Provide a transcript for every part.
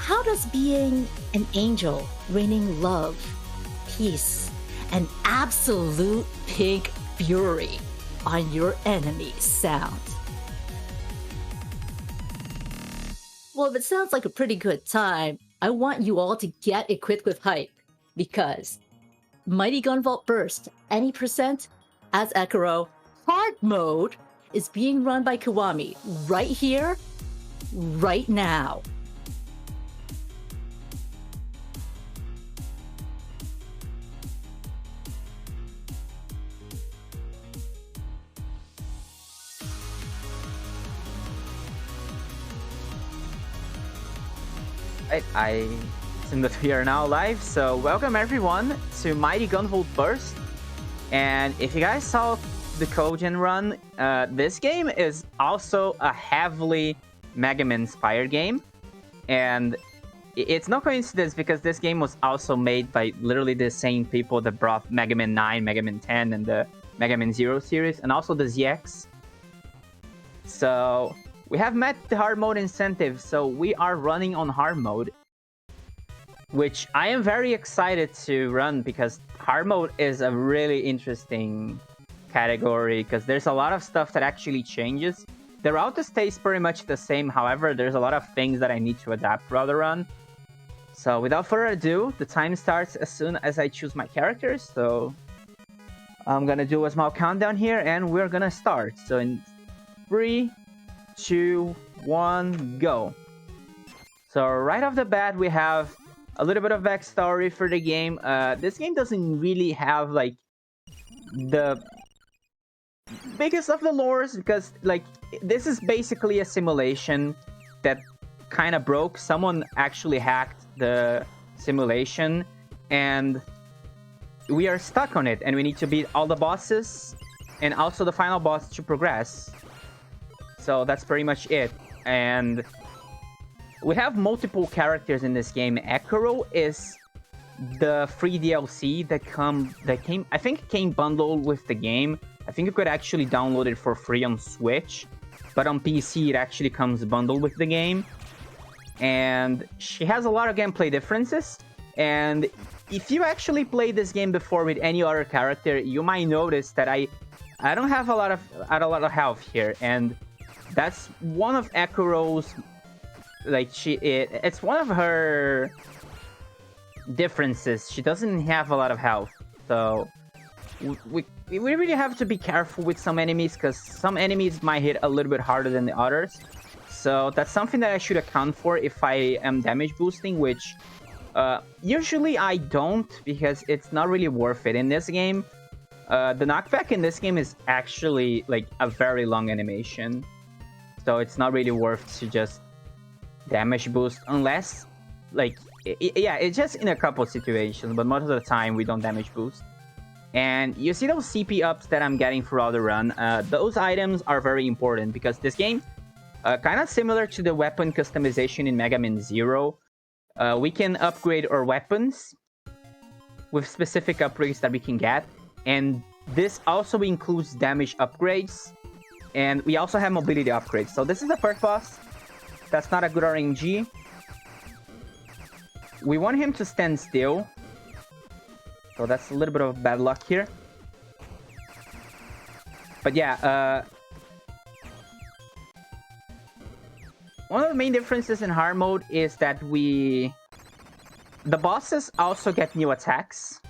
How does being an angel raining love, peace, and absolute pink fury on your enemies sound? Well, if it sounds like a pretty good time, I want you all to get equipped with hype, because Mighty Gunvolt Burst, any percent, as Ekiro, hard mode is being run by Kiwami right here, right now. Right, I assume that we are now live, so welcome everyone to Mighty Gunvolt Burst. And if you guys saw the Kojin run, this game is also a heavily Mega Man-inspired game. And it's no coincidence because this game was also made by literally the same people that brought Mega Man 9, Mega Man 10, and the Mega Man Zero series, and also the ZX. So we have met the hard mode incentive, so we are running on hard mode, which I am very excited to run because hard mode is a really interesting category because there's a lot of stuff that actually changes. The route stays pretty much the same, however, there's a lot of things that I need to adapt throughout the run. So without further ado, the time starts as soon as I choose my characters, so I'm gonna do a small countdown here and we're gonna start. So in 3, 2, 1, go. So right off the bat, we have a little bit of backstory for the game. This game doesn't really have like the biggest of the lores because like this is basically a simulation that kind of broke. Someone actually hacked the simulation and we are stuck on it and we need to beat all the bosses and also the final boss to progress. So that's pretty much it. And we have multiple characters in this game. Ekiro is the free DLC that came, I think it came bundled with the game. I think you could actually download it for free on Switch, but on PC it actually comes bundled with the game. And she has a lot of gameplay differences. And if you actually played this game before with any other character, you might notice that I don't have a lot of health here, and that's one of Ekiro's, like, it's one of her differences. She doesn't have a lot of health, so we really have to be careful with some enemies because some enemies might hit a little bit harder than the others. So that's something that I should account for if I am damage boosting, which usually I don't because it's not really worth it in this game. The knockback in this game is actually like a very long animation. So it's not really worth to just damage boost unless, like, yeah, it's just in a couple situations, but most of the time we don't damage boost. And you see those CP ups that I'm getting throughout the run. Those items are very important because this game, kind of similar to the weapon customization in Mega Man Zero, we can upgrade our weapons with specific upgrades that we can get. And this also includes damage upgrades. And we also have mobility upgrades. So this is the first boss. That's not a good RNG. We want him to stand still. So that's a little bit of bad luck here. But yeah, one of the main differences in hard mode is that the bosses also get new attacks.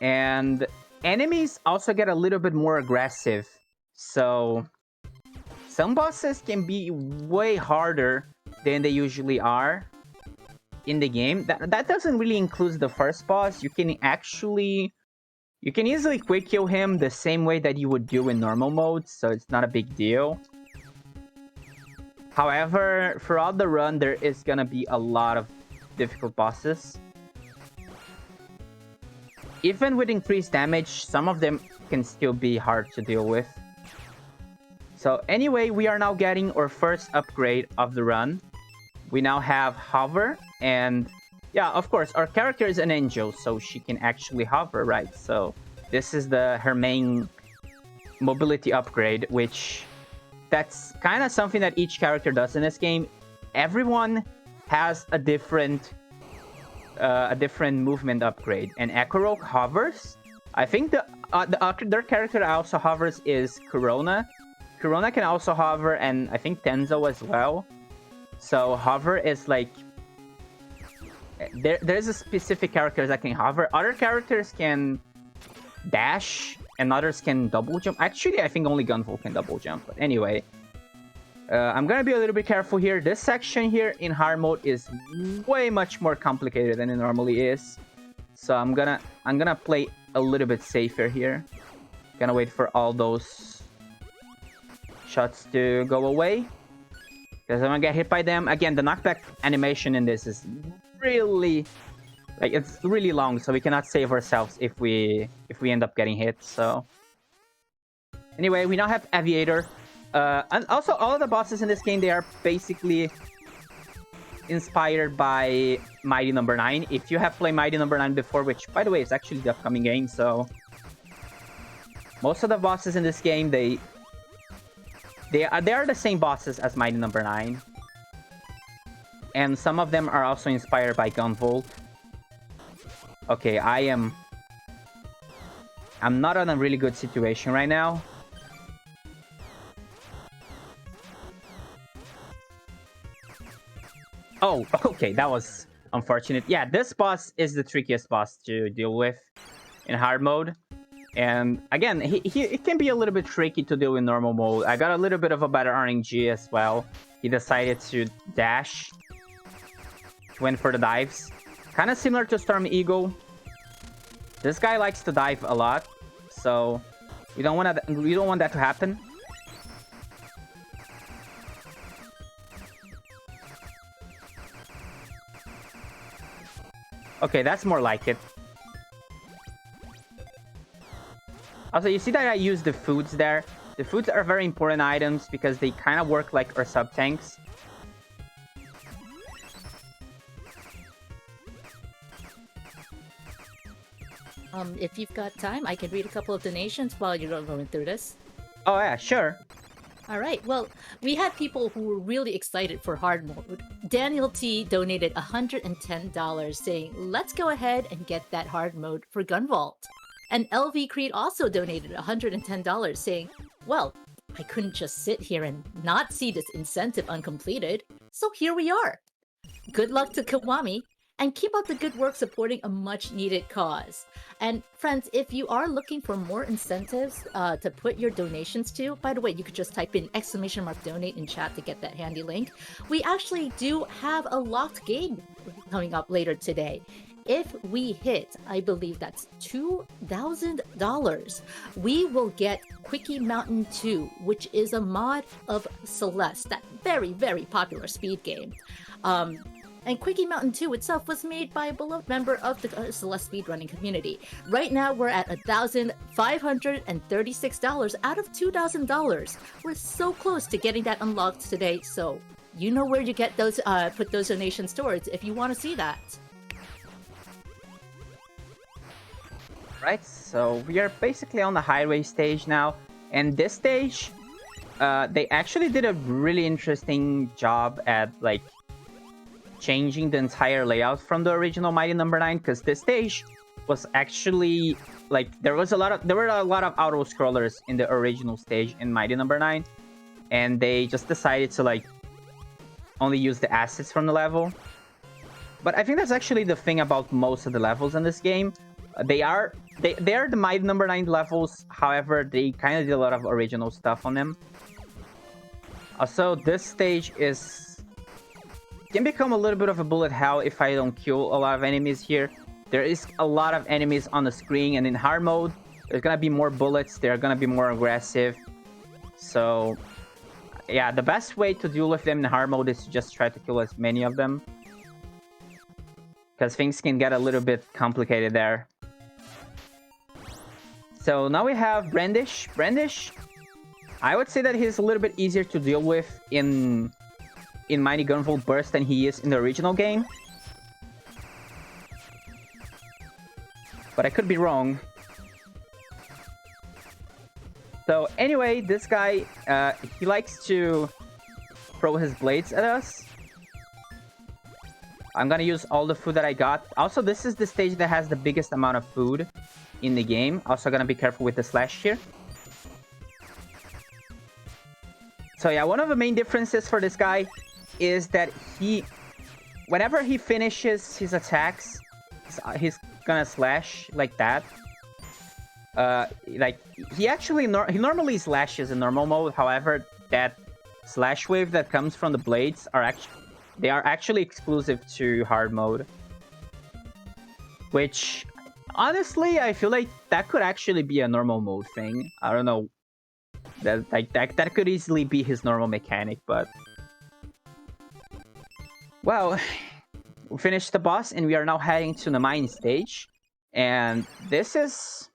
And enemies also get a little bit more aggressive. So some bosses can be way harder than they usually are in the game. That doesn't really include the first boss. You can easily quick kill him the same way that you would do in normal mode, so it's not a big deal. However, throughout the run there is gonna be a lot of difficult bosses. Even with increased damage, some of them can still be hard to deal with. So anyway, we are now getting our first upgrade of the run. We now have hover, and yeah, of course, our character is an angel, so she can actually hover, right? So this is her main mobility upgrade, which that's kind of something that each character does in this game. Everyone has a different movement upgrade, and Ekuro hovers. I think the other character that also hovers is Corona. Corona can also hover, and I think Tenzo as well. So hover is like there's a specific character that can hover. Other characters can dash, and others can double jump. Actually, I think only Gunvolt can double jump. But anyway, I'm gonna be a little bit careful here. This section here in hard mode is way much more complicated than it normally is. So I'm gonna play a little bit safer here. Gonna wait for all those shots to go away, because I'm gonna get hit by them. Again, the knockback animation in this is really, like, it's really long, so we cannot save ourselves if we end up getting hit. So anyway, we now have Aviator. And also, all of the bosses in this game, they are basically inspired by Mighty Number 9. If you have played Mighty Number 9 before, which, by the way, is actually the upcoming game, so most of the bosses in this game, they are the same bosses as Mighty Number 9. And some of them are also inspired by Gunvolt. Okay, I'm not in a really good situation right now. Oh, okay, that was unfortunate. Yeah, this boss is the trickiest boss to deal with in hard mode. And again, it can be a little bit tricky to deal in normal mode. I got a little bit of a better RNG as well. He decided to dash. Went for the dives. Kind of similar to Storm Eagle. This guy likes to dive a lot, so we don't want that to happen. Okay, that's more like it. Also, you see that I use the foods there. The foods are very important items because they kind of work like our sub-tanks. If you've got time, I can read a couple of donations while you're going through this. Oh yeah, sure. All right. Well, we had people who were really excited for hard mode. Daniel T donated $110 saying, let's go ahead and get that hard mode for Gunvolt. And LV Creed also donated $110 saying, well, I couldn't just sit here and not see this incentive uncompleted. So here we are. Good luck to Kiwami. And keep up the good work supporting a much-needed cause. And friends, if you are looking for more incentives to put your donations to, by the way, you could just type in !donate in chat to get that handy link. We actually do have a locked game coming up later today. If we hit, I believe that's $2,000, we will get Quickie Mountain 2, which is a mod of Celeste, that very, very popular speed game. And Quickie Mountain 2 itself was made by a beloved member of the Celeste speedrunning community. Right now, we're at $1,536 out of $2,000. We're so close to getting that unlocked today, so you know where you get those, put those donations towards if you want to see that. Right, so we are basically on the highway stage now. And this stage, they actually did a really interesting job at, like, changing the entire layout from the original Mighty Number 9, because this stage was actually, like, there were a lot of auto scrollers in the original stage in Mighty Number 9, and they just decided to, like, only use the assets from the level. But I think that's actually the thing about most of the levels in this game. They are the Mighty Number 9 levels, however, they kind of did a lot of original stuff on them. Also, this stage can become a little bit of a bullet hell if I don't kill a lot of enemies here. There is a lot of enemies on the screen, and in hard mode, there's gonna be more bullets, they're gonna be more aggressive. So, yeah, the best way to deal with them in hard mode is to just try to kill as many of them, because things can get a little bit complicated there. So now we have Brandish. Brandish, I would say that he's a little bit easier to deal with in Mighty Gunvolt Burst than he is in the original game. But I could be wrong. So anyway, this guy, he likes to throw his blades at us. I'm gonna use all the food that I got. Also, this is the stage that has the biggest amount of food in the game. Also gonna be careful with the slash here. So yeah, one of the main differences for this guy is that whenever he finishes his attacks, he's gonna slash like that. Like he normally slashes in normal mode. However, that slash wave that comes from the blades are actually exclusive to hard mode. Which, honestly, I feel like that could actually be a normal mode thing. I don't know. That could easily be his normal mechanic, but... Well, we finished the boss, and we are now heading to the mine stage. And this is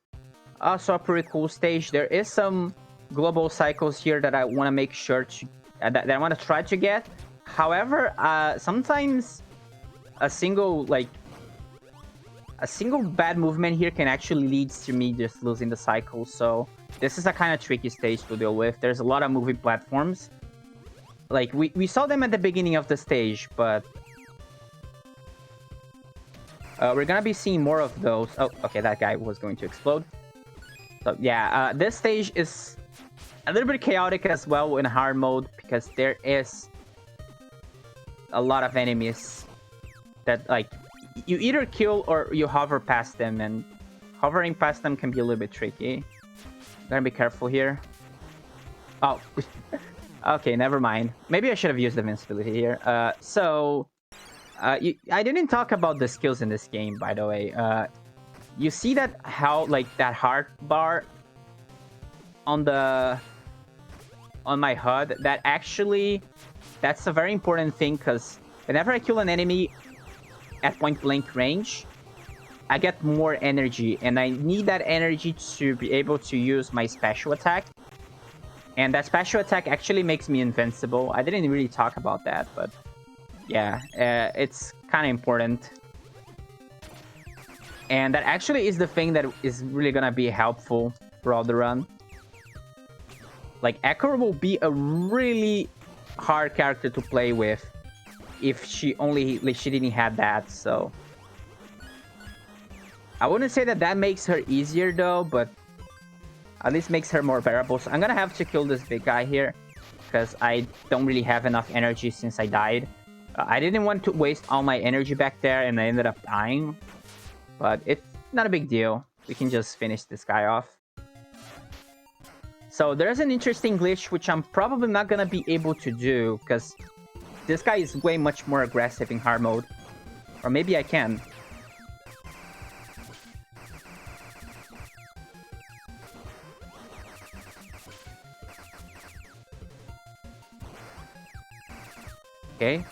also a pretty cool stage. There is some global cycles here that I want to make sure to... that I want to try to get. However, sometimes a single bad movement here can actually lead to me just losing the cycle. So this is a kind of tricky stage to deal with. There's a lot of moving platforms. Like, we saw them at the beginning of the stage, but we're gonna be seeing more of those. Oh, okay, that guy was going to explode. So yeah, this stage is a little bit chaotic as well in hard mode, because there is a lot of enemies that, like, you either kill or you hover past them, and hovering past them can be a little bit tricky. Gotta be careful here. Oh, okay, never mind. Maybe I should have used invincibility here. I didn't talk about the skills in this game, by the way. You see that that heart bar on my HUD, that's a very important thing, because whenever I kill an enemy at point blank range, I get more energy, and I need that energy to be able to use my special attack. And that special attack actually makes me invincible. I didn't really talk about that, but yeah, it's kind of important. And that actually is the thing that is really gonna be helpful throughout the run. Like, Ekko will be a really hard character to play with if she didn't have that, so... I wouldn't say that makes her easier though, but at least makes her more bearable. So I'm gonna have to kill this big guy here, because I don't really have enough energy since I died. I didn't want to waste all my energy back there, and I ended up dying. But it's not a big deal. We can just finish this guy off. So there's an interesting glitch, which I'm probably not gonna be able to do, because this guy is way much more aggressive in hard mode. Or maybe I can. Okay.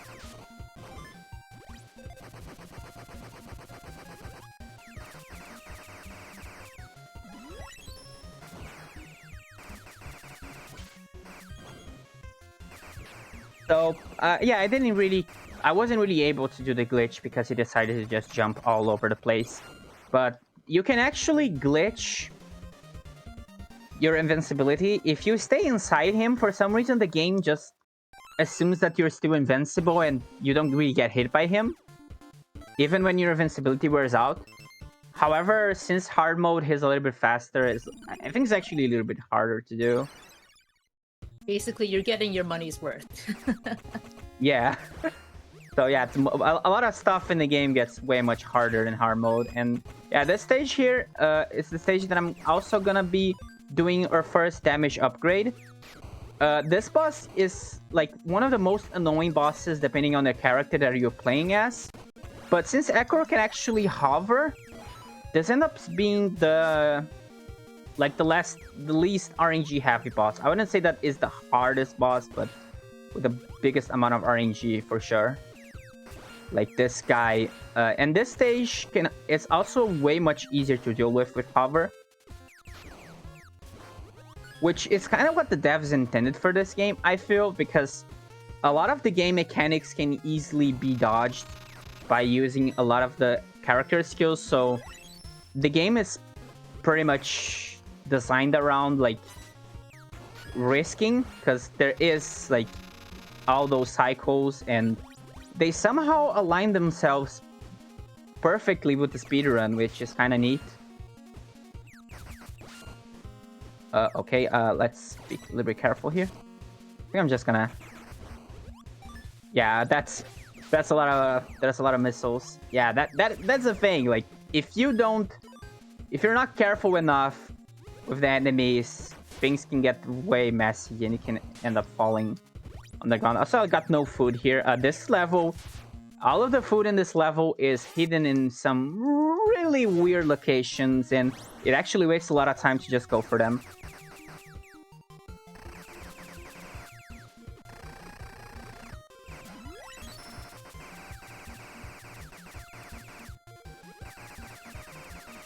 So, yeah, I wasn't really able to do the glitch because he decided to just jump all over the place. But you can actually glitch your invincibility. If you stay inside him, for some reason the game just assumes that you're still invincible and you don't really get hit by him, even when your invincibility wears out. However, since hard mode is a little bit faster, I think it's actually a little bit harder to do. Basically, you're getting your money's worth. Yeah. So yeah, a lot of stuff in the game gets way much harder in hard mode. And yeah, this stage here is the stage that I'm also gonna be doing our first damage upgrade. This boss is like one of the most annoying bosses depending on the character that you're playing as. But since Ekko can actually hover, this ends up being the least RNG heavy boss. I wouldn't say that is the hardest boss, but with the biggest amount of RNG for sure. Like this guy. And this stage it's also way much easier to deal with hover. Which is kind of what the devs intended for this game, I feel, because a lot of the game mechanics can easily be dodged by using a lot of the character skills. So the game is pretty much designed around like risking because there is like all those cycles, and they somehow align themselves perfectly with the speedrun, which is kind of neat. Okay, let's be a little bit careful here. I think I'm just gonna... Yeah, that's a lot of missiles. Yeah, that's the thing. Like, if you're not careful enough with the enemies, things can get way messy and you can end up falling on the ground. Also, I got no food here. This level, all of the food in this level is hidden in some really weird locations, and it actually wastes a lot of time to just go for them.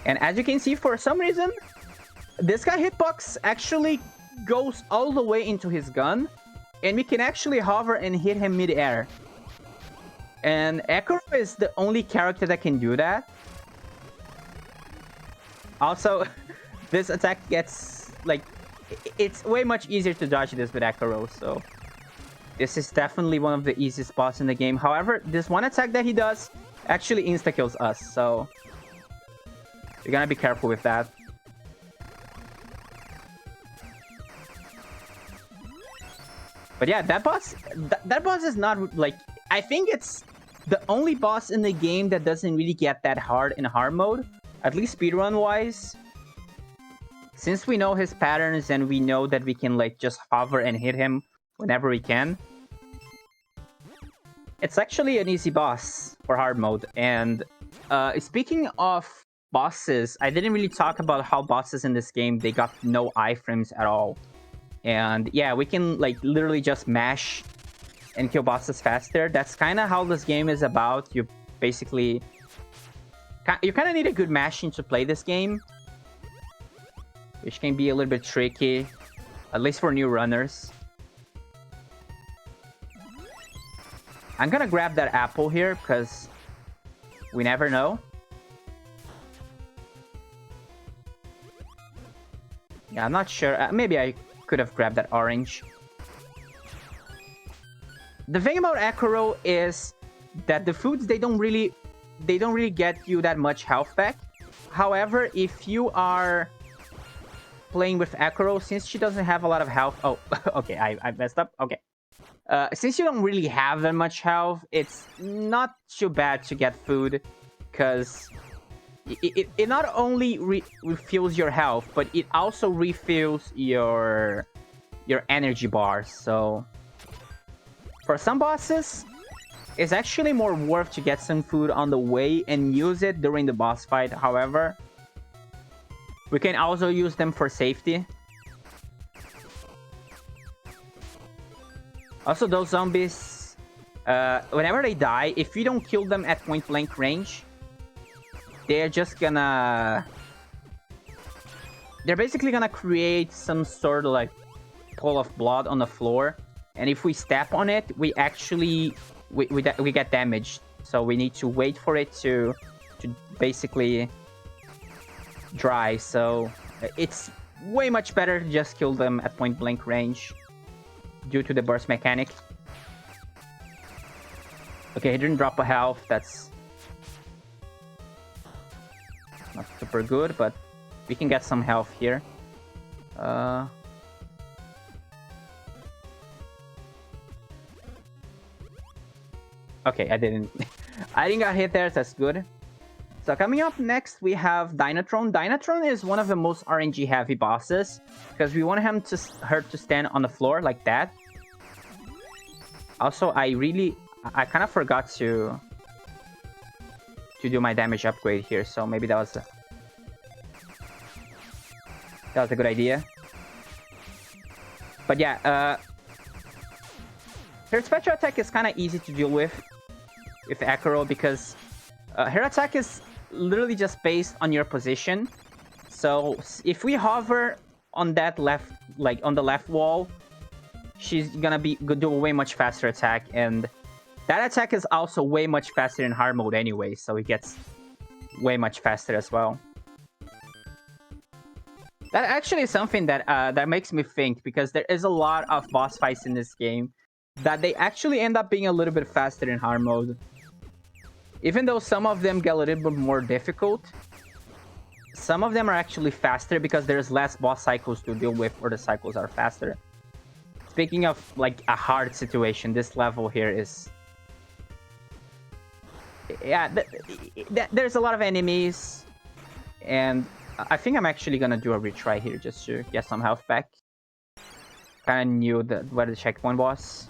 And as you can see, for some reason, this guy hitbox actually goes all the way into his gun, and we can actually hover and hit him mid-air. And Ekoro is the only character that can do that. Also, this attack gets, like, it's way much easier to dodge this with Ekoro, so this is definitely one of the easiest boss in the game. However, this one attack that he does actually insta-kills us, so you gotta be careful with that. But yeah, that boss is not, like, I think it's the only boss in the game that doesn't really get that hard in hard mode, at least speedrun wise. Since we know his patterns and we know that we can, like, just hover and hit him whenever we can, it's actually an easy boss for hard mode. And speaking of bosses, I didn't really talk about how bosses in this game, they got no iframes at all. And yeah, we can, like, literally just mash and kill bosses faster. That's kind of how this game is about. You basically... You kind of need a good mashing to play this game, which can be a little bit tricky, at least for new runners. I'm gonna grab that apple here, because we never know. Yeah, I'm not sure. Maybe I could have grabbed that orange. The thing about Ekoro is that the foods, they don't really get you that much health back. However, if you are playing with Ekoro, since she doesn't have a lot of health... Oh, okay, I messed up. Okay. Since you don't really have that much health, it's not too bad to get food, because it not only refills your health, but it also refills your energy bars. So for some bosses, it's actually more worth to get some food on the way and use it during the boss fight. However, we can also use them for safety. Also, those zombies, whenever they die, if you don't kill them at point blank range, they're just gonna... They're basically gonna create some sort of, like, pool of blood on the floor. And if we step on it, we actually... We get damaged. So we need to wait for it to basically dry. So it's way much better to just kill them at point blank range, due to the burst mechanic. Okay, he didn't drop a health. That's not super good, but we can get some health here. Okay, I didn't get hit there. That's good. So coming up next, we have Dynatron. Dynatron is one of the most RNG heavy bosses, because we want her to stand on the floor like that. Also, I kind of forgot to do my damage upgrade here, so maybe that was a good idea. But yeah, her special attack is kind of easy to deal with Ekoro, because her attack is literally just based on your position. So if we hover on that left, like on the left wall, she's gonna do a way much faster attack, and that attack is also way much faster in hard mode anyway, so it gets way much faster as well. That actually is something that that makes me think, because there is a lot of boss fights in this game that they actually end up being a little bit faster in hard mode. Even though some of them get a little bit more difficult, some of them are actually faster because there's less boss cycles to deal with, or the cycles are faster. Speaking of like a hard situation, this level here is... yeah, there's a lot of enemies, and I think I'm actually gonna do a retry here just to get some health back. Kinda knew where the checkpoint was.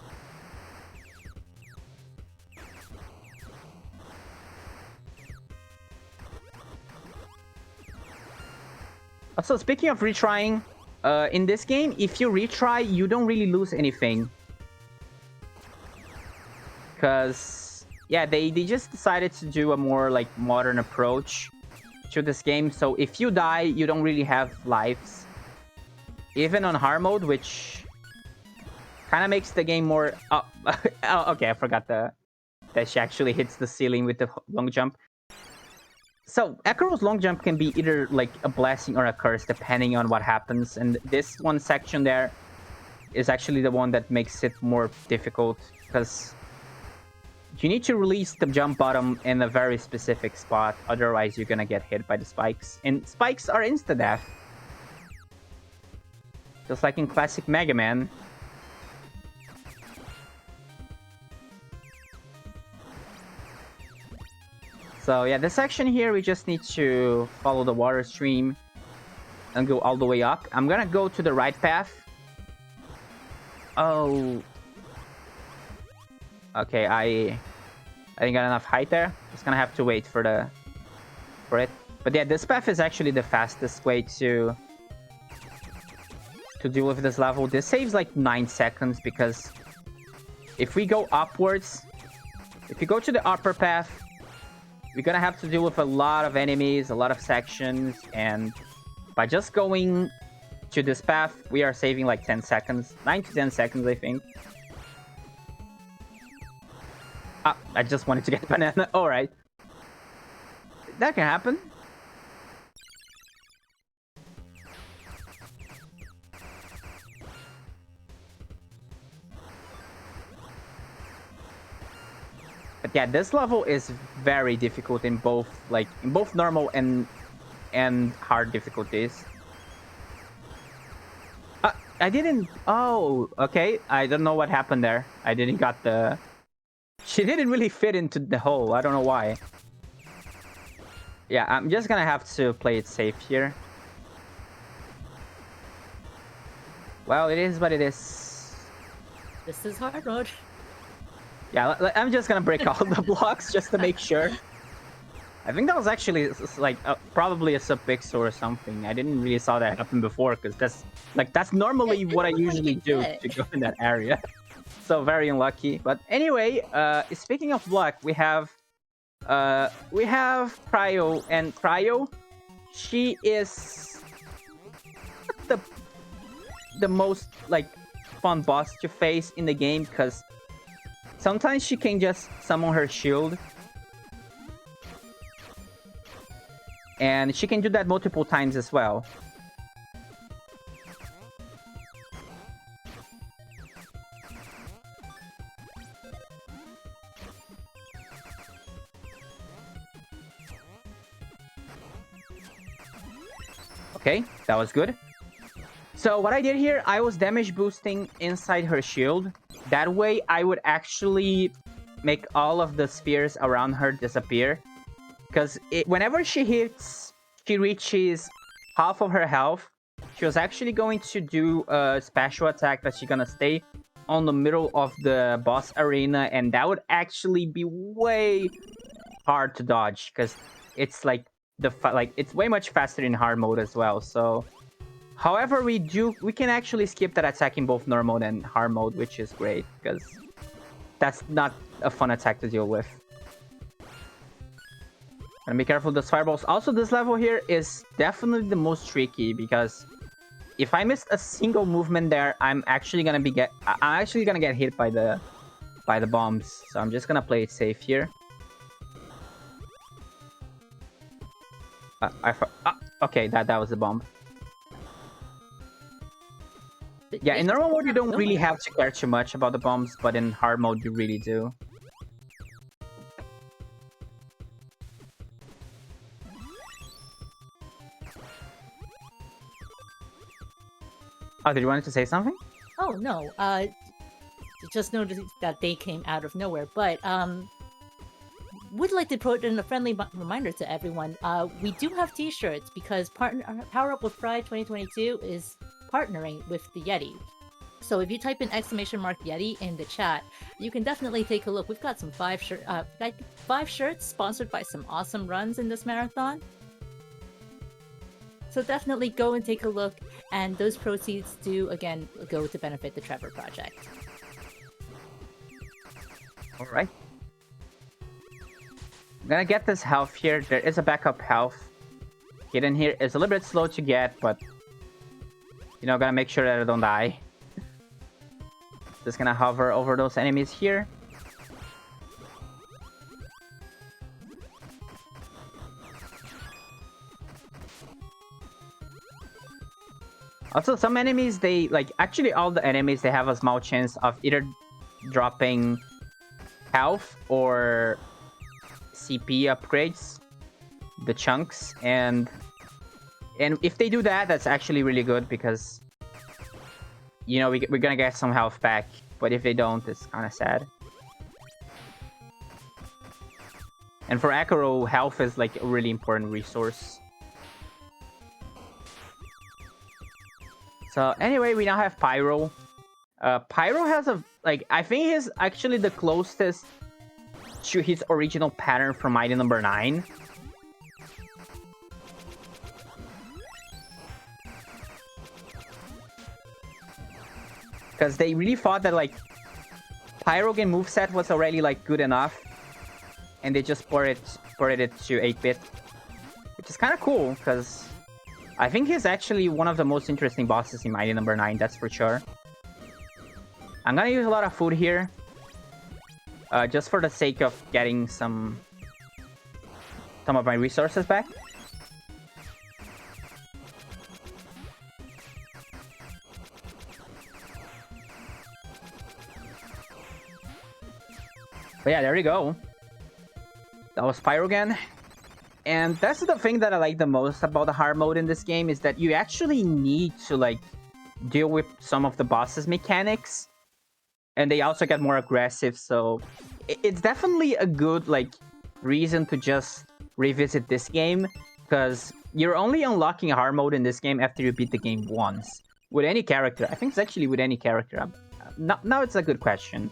Also, speaking of retrying, in this game, if you retry, you don't really lose anything. Because, yeah, they just decided to do a more, like, modern approach to this game. So if you die, you don't really have lives. Even on hard mode, which kind of makes the game more... oh, okay, I forgot that she actually hits the ceiling with the long jump. So, Ekaro's long jump can be either, like, a blessing or a curse, depending on what happens. And this one section there is actually the one that makes it more difficult, because you need to release the jump bottom in a very specific spot, otherwise you're gonna get hit by the spikes. And spikes are insta-death. Just like in classic Mega Man. So yeah, this section here, we just need to follow the water stream and go all the way up. I'm gonna go to the right path. Oh. Okay, I didn't got enough height there. Just gonna have to wait for it. But yeah, this path is actually the fastest way to deal with this level. This saves like 9 seconds, because if we go upwards, if you go to the upper path, we're gonna have to deal with a lot of enemies, a lot of sections, and by just going to this path, we are saving like 10 seconds. 9 to 10 seconds, I think. Ah, I just wanted to get a banana. Alright. That can happen. But yeah, this level is very difficult in both normal and hard difficulties. I didn't... oh, okay. I don't know what happened there. I didn't got the... she didn't really fit into the hole. I don't know why. Yeah, I'm just gonna have to play it safe here. Well, it is what it is. This is hard mode. Yeah, I'm just gonna break all the blocks just to make sure. I think that was actually like probably a sub-pixel or something. I didn't really saw that happen before, because that's normally what I usually do to go in that area. So very unlucky. But anyway, speaking of luck, we have Cryo, and Cryo, she is the most like fun boss to face in the game, because sometimes she can just summon her shield. And she can do that multiple times as well. Okay, that was good. So what I did here, I was damage boosting inside her shield. That way, I would actually make all of the spheres around her disappear. Because whenever she hits, she reaches half of her health, she was actually going to do a special attack that she's gonna stay on the middle of the boss arena, and that would actually be way hard to dodge, because it's like it's way much faster in hard mode as well. So however, we can actually skip that attack in both normal and hard mode, which is great, because that's not a fun attack to deal with. And be careful of those fireballs. Also, this level here is definitely the most tricky, because if I miss a single movement there, I'm actually gonna get hit by the bombs. So I'm just gonna play it safe here. Okay, that was a bomb. Yeah, in normal mode you don't really nowhere. have to care too much about the bombs, but in hard mode you really do. Oh, did you want to say something? Oh no, just noticed that they came out of nowhere. But would like to put in a friendly reminder to everyone. We do have T-shirts because Power Up with Pride 2022 is partnering with the Yeti. So if you type in !Yeti in the chat, you can definitely take a look. We've got some five shirts sponsored by some awesome runs in this marathon. So definitely go and take a look, and those proceeds do again go to benefit the Trevor Project. All right. I'm gonna get this health here. There is a backup health hidden here. It's a little bit slow to get, but you know, gotta make sure that I don't die. Just gonna hover over those enemies here. Also, some enemies, they like actually all the enemies, they have a small chance of either dropping health or CP upgrades, the chunks, and if they do that, that's actually really good because you know we're gonna get some health back. But if they don't, it's kind of sad. And for Akuro, health is like a really important resource. So anyway, we now have Pyro. Pyro has a like I think he's actually the closest to his original pattern from Mighty Number 9. Because they really thought that like Pyrogen moveset was already like good enough, and they just ported it to 8-bit, which is kind of cool because I think he's actually one of the most interesting bosses in Mighty Number 9. That's for sure. I'm gonna use a lot of food here. Just for the sake of getting some of my resources back. But yeah, there we go. That was Pyrogen. And that's the thing that I like the most about the hard mode in this game, is that you actually need to like deal with some of the boss's mechanics. And they also get more aggressive, so it's definitely a good like reason to just revisit this game, because you're only unlocking hard mode in this game after you beat the game once. With any character. I think it's actually with any character. Now it's a good question.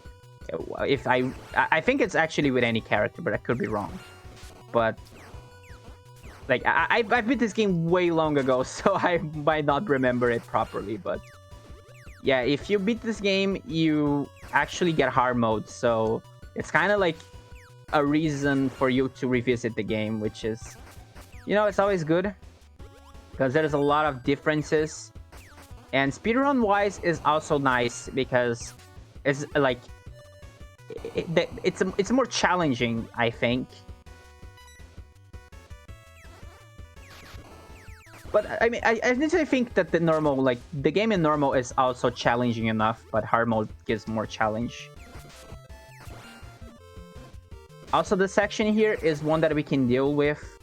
If I think it's actually with any character, but I could be wrong. But like I beat this game way long ago, so I might not remember it properly, but yeah, if you beat this game, you actually get hard mode, so it's kind of like a reason for you to revisit the game, which is, you know, it's always good because there's a lot of differences. And speedrun wise is also nice because it's like it's more challenging, I think. But I mean, I initially think that the game in normal is also challenging enough, but hard mode gives more challenge. Also, this section here is one that we can deal with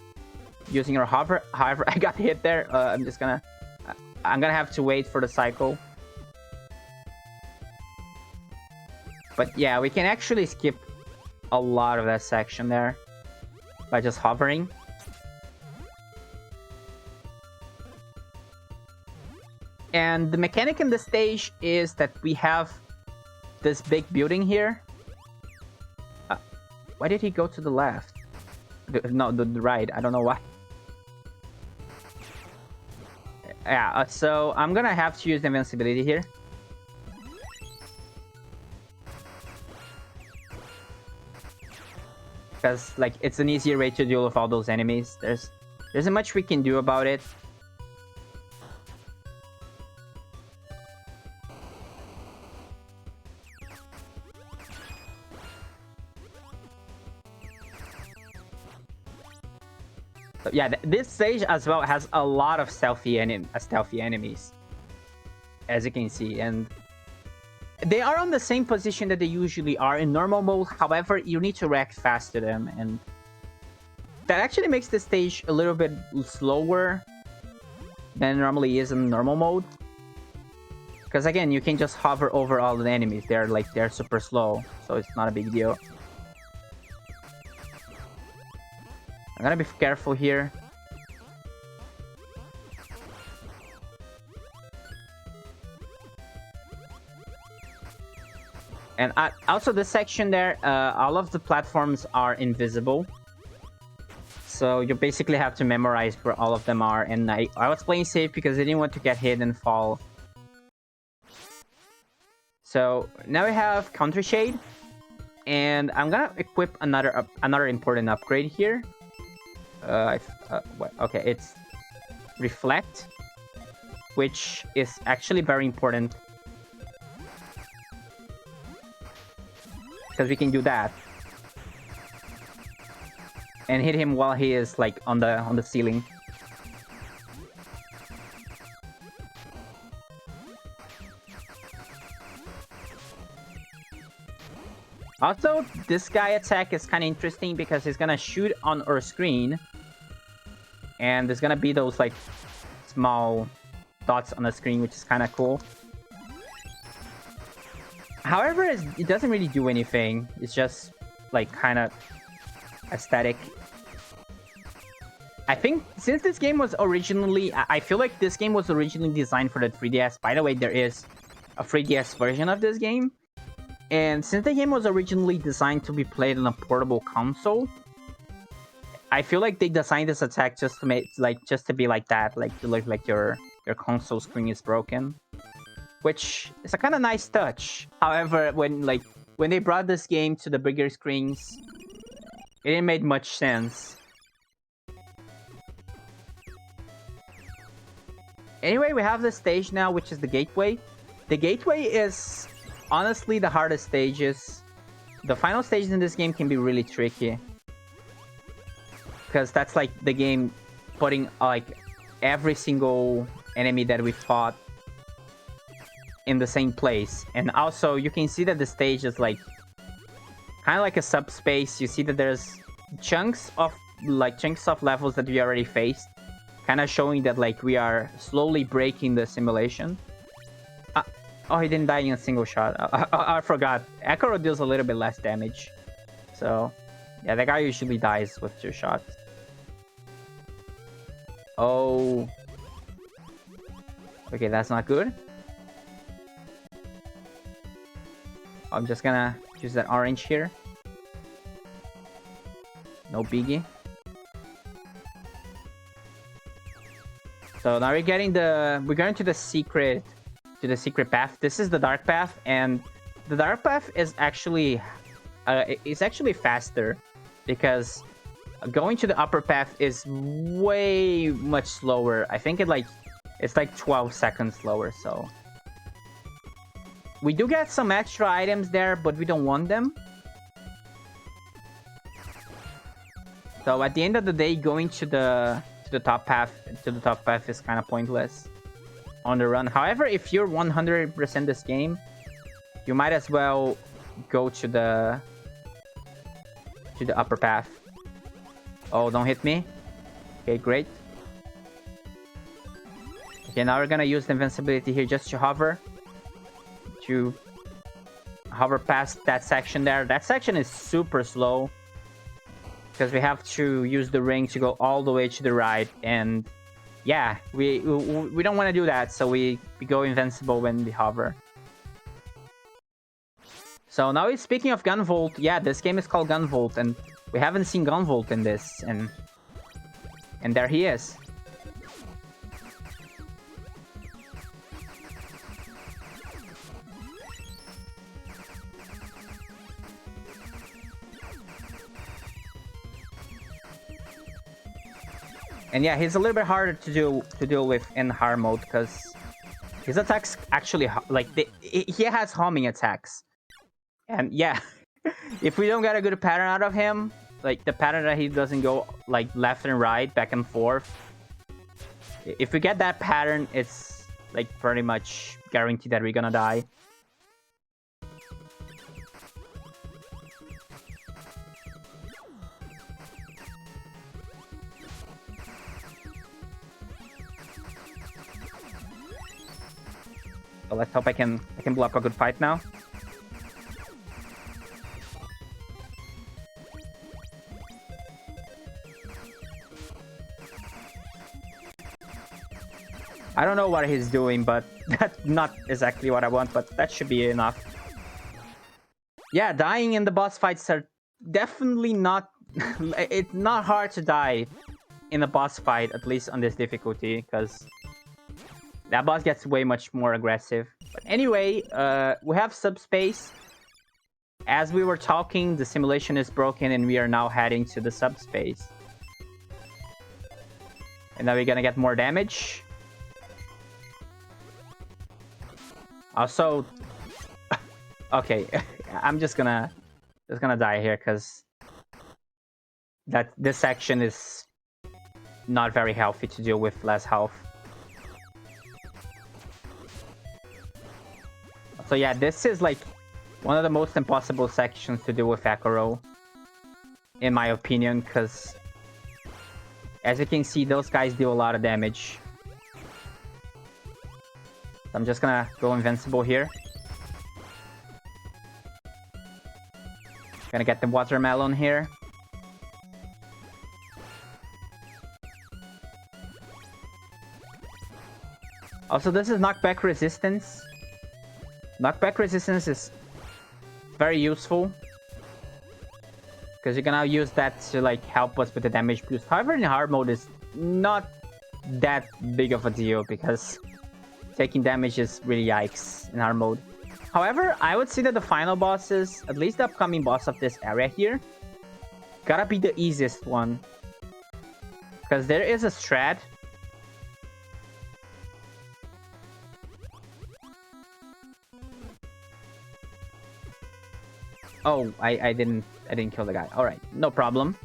using our hover. However, I got hit there. I'm gonna have to wait for the cycle. But yeah, we can actually skip a lot of that section there by just hovering. And the mechanic in this stage is that we have this big building here. Why did he go to the left? No, the right. I don't know why. Yeah, so I'm gonna have to use invincibility here. Because like it's an easier way to deal with all those enemies. There isn't much we can do about it. So yeah, this stage as well has a lot of stealthy enemies. as you can see, and they are on the same position that they usually are in normal mode. However, you need to react fast to them, and that actually makes the stage a little bit slower than it normally is in normal mode. Because again, you can just hover over all the enemies. They're super slow, so it's not a big deal. I'm gonna be careful here. And also this section there, all of the platforms are invisible. So you basically have to memorize where all of them are. And I was playing safe because I didn't want to get hit and fall. So now we have Counter Shade. And I'm gonna equip another important upgrade here. Okay, it's Reflect, which is actually very important. Because we can do that and hit him while he is like on the ceiling. Also, this guy attack is kind of interesting because he's gonna shoot on our screen, and there's gonna be those like small dots on the screen, which is kind of cool. However, it doesn't really do anything. It's just like kind of aesthetic. I think since this game was originally... I feel like this game was originally designed for the 3DS. By the way, there is a 3DS version of this game. And since the game was originally designed to be played on a portable console, I feel like they designed this attack just to make just to be like that, like to look like your console screen is broken. Which is a kind of nice touch. However, when they brought this game to the bigger screens, it didn't make much sense. Anyway, we have the stage now, which is the gateway. The gateway is honestly the hardest stages. The final stages in this game can be really tricky, because that's like the game putting like every single enemy that we fought in the same place. And also you can see that the stage is like kind of like a subspace. You see that there's chunks of levels that we already faced, kind of showing that like we are slowly breaking the simulation. Oh, he didn't die in a single shot. I forgot. Ekaro deals a little bit less damage, so yeah, the guy usually dies with 2 shots. Oh, okay, that's not good. I'm just gonna use that orange here. No biggie. So now we're going to the secret path. This is the dark path, and the dark path is actually faster, because going to the upper path is way much slower. I think it's like 12 seconds slower. So we do get some extra items there, but we don't want them. So at the end of the day, going to the top path is kind of pointless on the run. However, if you're 100% this game, you might as well go to the upper path. Oh, don't hit me. Okay, great. Okay, now we're gonna use the invincibility here just to hover past that section there. That section is super slow, because we have to use the ring to go all the way to the right, and yeah, we don't want to do that, so we go invincible when we hover. So now, speaking of Gunvolt, yeah, this game is called Gunvolt, and we haven't seen Gunvolt in this, and there he is. And yeah, he's a little bit harder to deal with in hard mode, because his attacks actually he has homing attacks. And yeah, if we don't get a good pattern out of him, like the pattern that he doesn't go like left and right, back and forth, if we get that pattern, it's like pretty much guarantee that we're gonna die. So let's hope I can block a good fight now. I don't know what he's doing, but that's not exactly what I want, but that should be enough. Yeah, dying in the boss fights are definitely not... it's not hard to die in a boss fight, at least on this difficulty, because that boss gets way much more aggressive. But anyway, we have subspace. As we were talking, the simulation is broken and we are now heading to the subspace. And now we're gonna get more damage. Also, okay, I'm just gonna die here because this section is not very healthy to deal with less health. So yeah, this is like one of the most impossible sections to deal with Akuro, in my opinion, because as you can see, those guys deal a lot of damage. I'm just gonna go invincible here. Gonna get the watermelon here. Also, this is knockback resistance. Knockback resistance is very useful, because you can now use that to like help us with the damage boost. However, in hard mode is not that big of a deal because taking damage is really yikes in hard mode. However, I would say that the final bosses, at least the upcoming boss of this area here, gotta be the easiest one, because there is a strat. Oh, I didn't kill the guy. All right, no problem.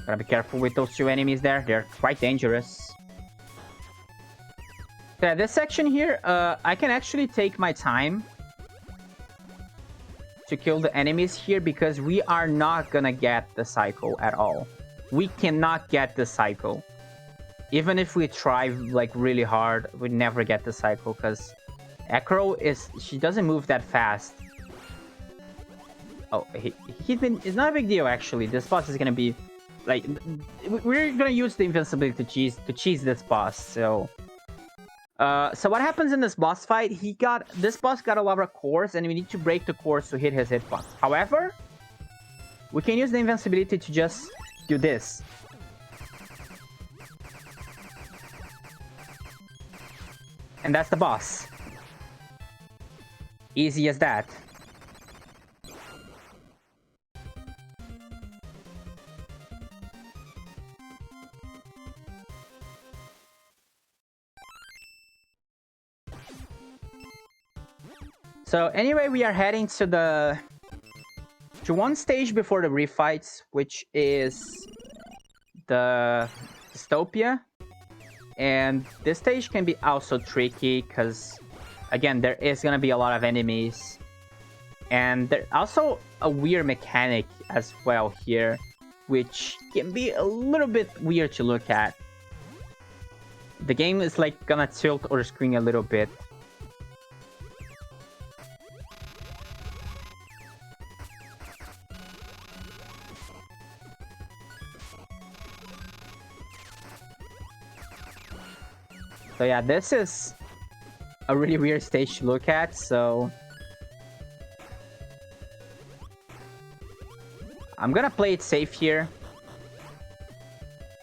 Gotta be careful with those two enemies there. They're quite dangerous. Yeah, this section here, I can actually take my time to kill the enemies here because we are not gonna get the cycle at all. We cannot get the cycle. Even if we try like really hard, we never get the cycle because Akuro she doesn't move that fast. Oh, it's not a big deal actually. This boss is gonna be like, we're gonna use the invincibility to cheese this boss. So what happens in this boss fight? This boss got a lot of cores, and we need to break the cores to hit his hitbox. However, we can use the invincibility to just do this. And that's the boss. Easy as that. So anyway, we are heading to one stage before the refights, which is the dystopia. And this stage can be also tricky because, again, there is going to be a lot of enemies. And there's also a weird mechanic as well here, which can be a little bit weird to look at. The game is like gonna tilt or screen a little bit. So yeah, this is a really weird stage to look at, so I'm gonna play it safe here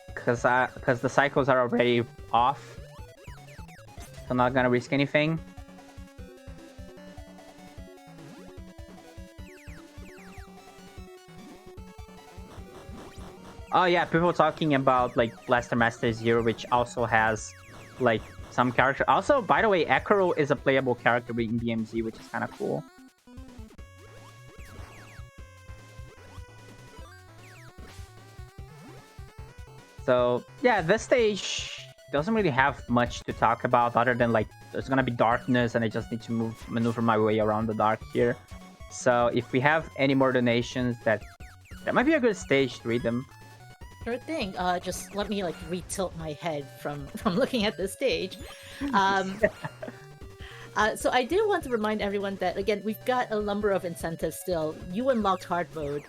because the cycles are already off. So I'm not gonna risk anything. Oh yeah, people talking about like Blaster Master Zero, which also has like some character. Also, by the way, Akuro is a playable character in BMZ, which is kind of cool. So yeah, this stage doesn't really have much to talk about other than like there's gonna be darkness and I just need to maneuver my way around the dark here. So if we have any more donations, that might be a good stage to read them. Sure thing. Just let me like retilt my head from looking at the stage. Um, so I do want to remind everyone that again we've got a number of incentives still. You unlocked hard mode,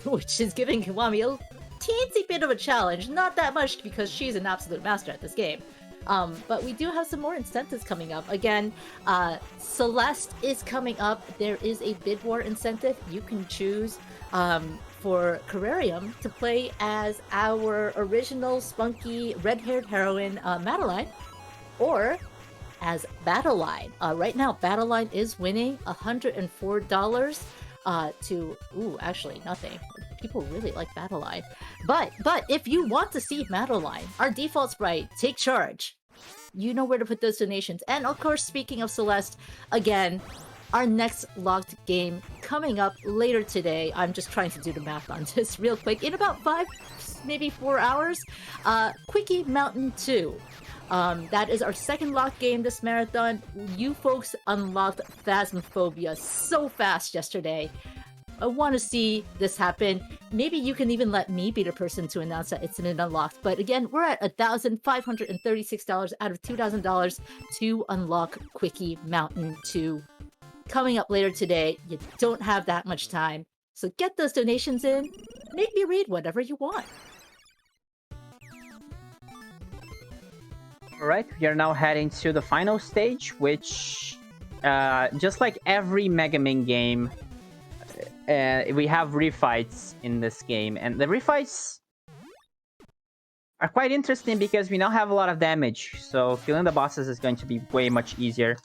which is giving Kiwami a teensy bit of a challenge. Not that much because she's an absolute master at this game. But we do have some more incentives coming up. Again, Celeste is coming up. There is a bid war incentive. You can choose for Carrarium to play as our original spunky red-haired heroine, Madeline, or as Battleline. Right now, Battleline is winning $104 to... Ooh, actually, nothing. People really like Battleline. But if you want to see Madeline, our default sprite, take charge. You know where to put those donations. And of course, speaking of Celeste, again, our next locked game coming up later today. I'm just trying to do the math on this real quick. In about 5, maybe 4 hours, Quickie Mountain 2. That is our second locked game this marathon. You folks unlocked Phasmophobia so fast yesterday. I want to see this happen. Maybe you can even let me be the person to announce that it's been unlocked. But again, we're at $1,536 out of $2,000 to unlock Quickie Mountain 2. Coming up later today. You don't have that much time. So get those donations in. Make me read whatever you want. Alright, we are now heading to the final stage, which, just like every Mega Man game, we have refights in this game. And the refights are quite interesting because we now have a lot of damage. So killing the bosses is going to be way much easier.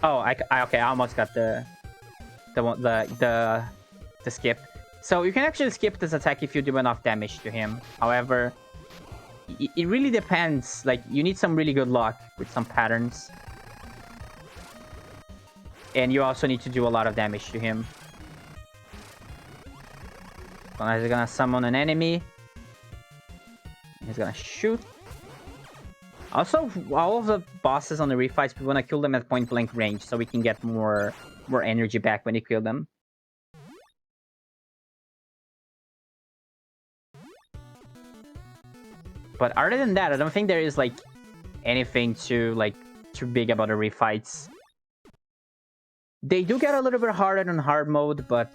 Oh, okay, I almost got the skip. So you can actually skip this attack if you do enough damage to him. However, it really depends. Like, you need some really good luck with some patterns. And you also need to do a lot of damage to him. So now he's gonna summon an enemy. He's gonna shoot. Also, all of the bosses on the refights, we want to kill them at point blank range so we can get more energy back when you kill them. But other than that, I don't think there is like anything too big about the refights. They do get a little bit harder in hard mode, but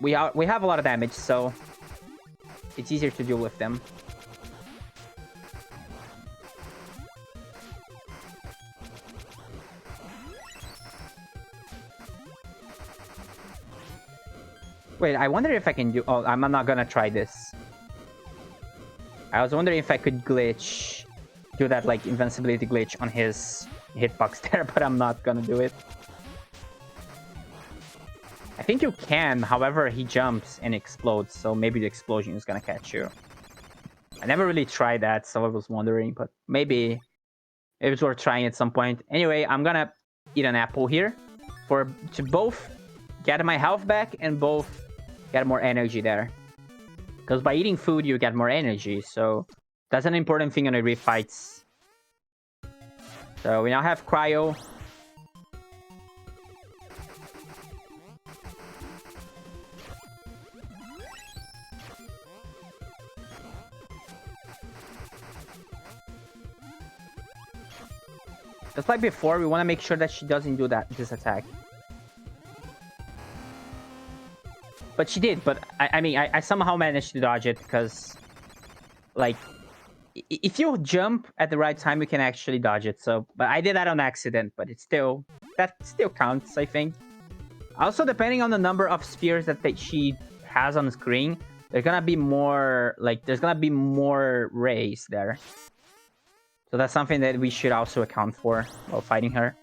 we have a lot of damage, so it's easier to deal with them. Wait, I wonder if I can do... Oh, I'm not gonna try this. I was wondering if I could do that like invincibility glitch on his hitbox there, but I'm not gonna do it. I think you can, however, he jumps and explodes, so maybe the explosion is gonna catch you. I never really tried that, so I was wondering, but maybe it was worth trying at some point. Anyway, I'm gonna eat an apple here to both get my health back and both get more energy there. Because by eating food, you get more energy, so that's an important thing on the refights. So we now have Cryo. Just like before, we want to make sure that she doesn't do this attack. But she did, but I mean, I somehow managed to dodge it because, like, if you jump at the right time, you can actually dodge it. So, but I did that on accident, but that still counts, I think. Also, depending on the number of spears that she has on the screen, there's gonna be more, there's gonna be more rays there. So that's something that we should also account for while fighting her.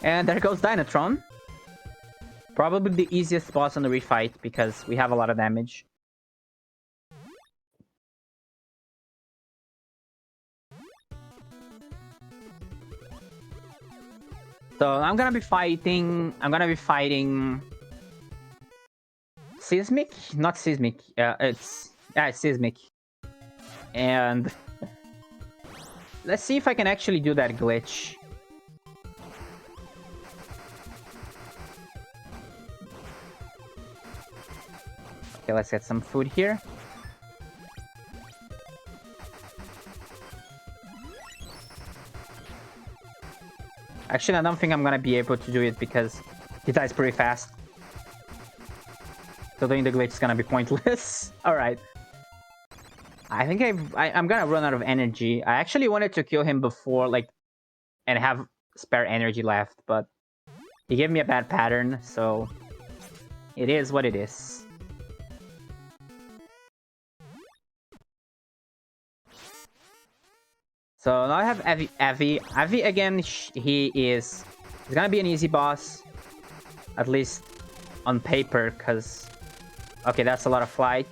And there goes Dynatron. Probably the easiest boss on the refight because we have a lot of damage. So I'm gonna be fighting. Seismic, not Seismic. It's Seismic. And let's see if I can actually do that glitch. Okay, let's get some food here. Actually, I don't think I'm gonna be able to do it because he dies pretty fast. So doing the glitch is gonna be pointless. Alright. I think I'm gonna run out of energy. I actually wanted to kill him before, like, and have spare energy left, but he gave me a bad pattern, so it is what it is. So now I have Avi. Avi again, he's gonna be an easy boss. At least on paper, because... Okay, that's a lot of flight.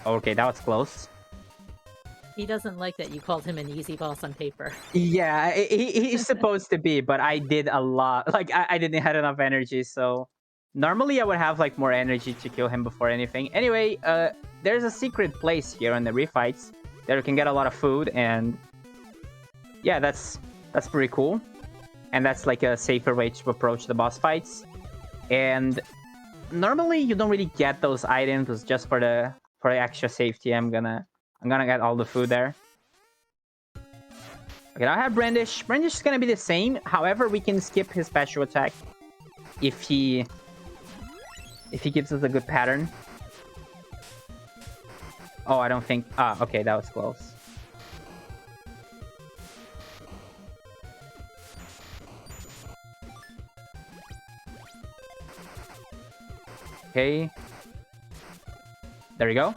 Okay, that was close. He doesn't like that you called him an easy boss on paper. Yeah, he's supposed to be, but I did a lot. Like, I didn't have enough energy, so... Normally, I would have, like, more energy to kill him before anything. Anyway, there's a secret place here in the refights that you can get a lot of food, and... Yeah, that's pretty cool. And that's, like, a safer way to approach the boss fights. And... Normally, you don't really get those items just for the extra safety. I'm gonna get all the food there. Okay, now I have Brandish. Brandish is gonna be the same. However, we can skip his special attack if he gives us a good pattern. Oh, I don't think... Ah, okay, that was close. Okay. There we go.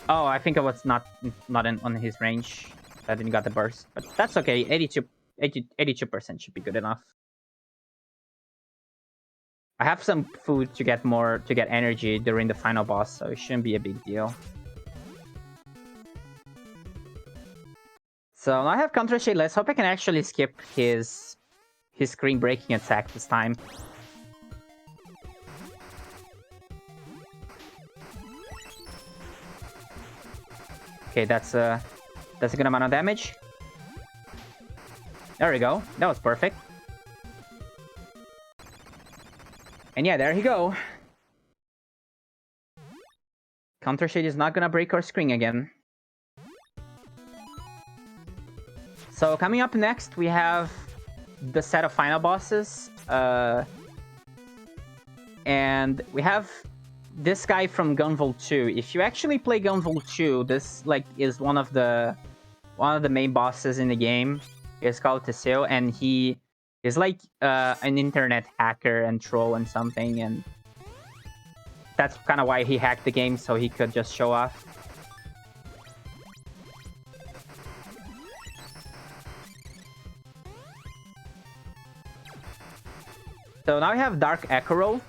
Oh, I think I was not on his range. I didn't got the burst, but that's okay. 82% should be good enough. I have some food to get energy during the final boss, so it shouldn't be a big deal. So now I have Counter Shade. Let's hope I can actually skip his screen breaking attack this time. Okay, that's a good amount of damage. There we go. That was perfect. And yeah, there you go. Counter Shade is not gonna break our screen again. So coming up next, we have the set of final bosses. And we have this guy from Gunvolt 2. If you actually play Gunvolt 2, this is one of the main bosses in the game. It's called Teseo, and he is like an internet hacker and troll and something, and that's kind of why he hacked the game, so he could just show off. So now I have Dark Ekoro.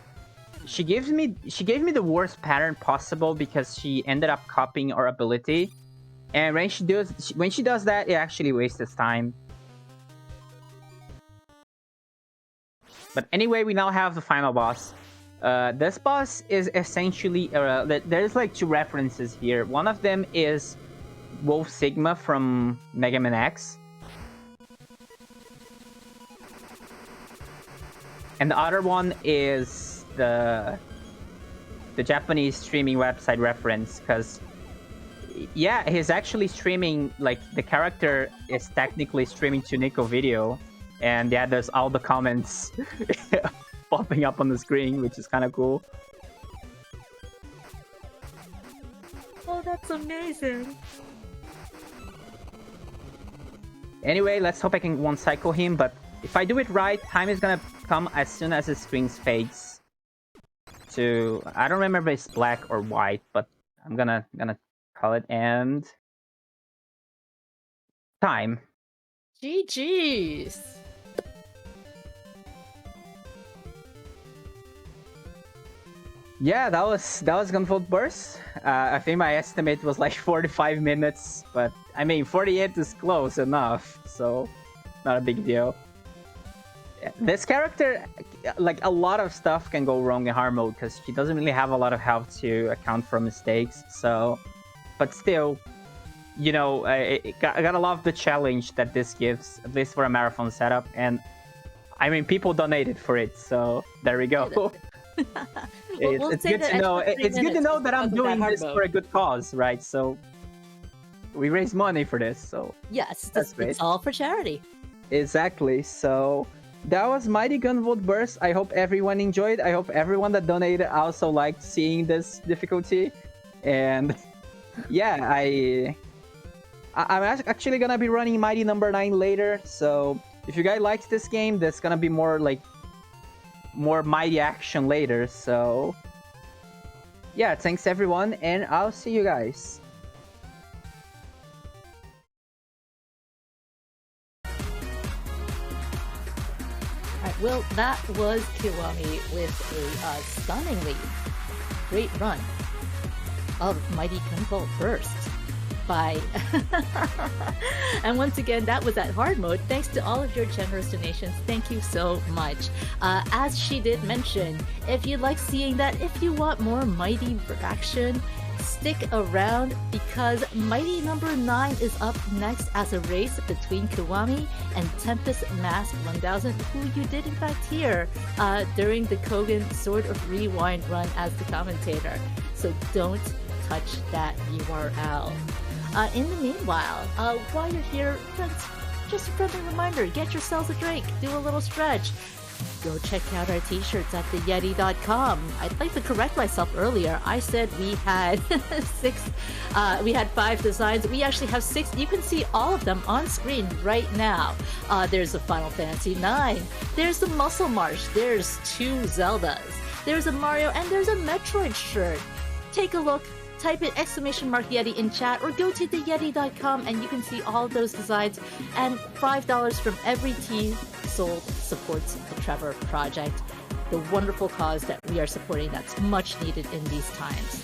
She gave me the worst pattern possible because she ended up copying our ability, and when she does that, it actually wastes time. But anyway, we now have the final boss. This boss is essentially there's like two references here. One of them is Wolf Sigma from Mega Man X, and the other one is the Japanese streaming website reference, because yeah, he's actually streaming, like, the character is technically streaming to Nico Video, and yeah, there's all the comments popping up on the screen, which is kind of cool. Oh, that's amazing. Anyway, let's hope I can one-cycle him, but if I do it right, time is gonna come as soon as his screen fades to... I don't remember if it's black or white, but I'm gonna call it, and... Time. GG's. Yeah, that was Gunvolt Burst. I think my estimate was like 45 minutes, but I mean 48 is close enough, so not a big deal. This character, like a lot of stuff can go wrong in hard mode because she doesn't really have a lot of health to account for mistakes. So, but still, you know, I gotta love the challenge that this gives, at least for a marathon setup. And I mean, people donated for it, so there we go. It's good to know. It's good to know that I'm doing this for a good cause, right? So we raise money for this, so yes, that's great. It's all for charity. Exactly. So that was Mighty Gunvolt Burst. I hope everyone enjoyed. I hope everyone that donated also liked seeing this difficulty. And yeah, I'm actually gonna be running Mighty number 9 later. So if you guys liked this game, there's gonna be more Mighty action later. So yeah, thanks everyone, and I'll see you guys. Alright, well, that was Kiwami with a stunningly great run of Mighty Gunvolt Burst by... And once again, that was at hard mode. Thanks to all of your generous donations. Thank you so much. As she did mention, if you like seeing that, if you want more Mighty action, stick around because Mighty number 9 is up next as a race between Kiwami and Tempest Mask 1000, who you did in fact hear during the Kogan Sword of Rewind run as the commentator. So don't touch that URL. In the meanwhile, while you're here, friends, just a friendly reminder, get yourselves a drink, do a little stretch. Go check out our t-shirts at theyeti.com. I'd like to correct myself earlier. I said we had we had 5 designs. We actually have 6. You can see all of them on screen right now. There's a Final Fantasy IX. There's the Muscle March. There's 2 Zeldas. There's a Mario, and there's a Metroid shirt. Take a look. Type in !Yeti in chat or go to theyeti.com and you can see all of those designs, and $5 from every tee sold supports the Trevor Project, the wonderful cause that we are supporting that's much needed in these times.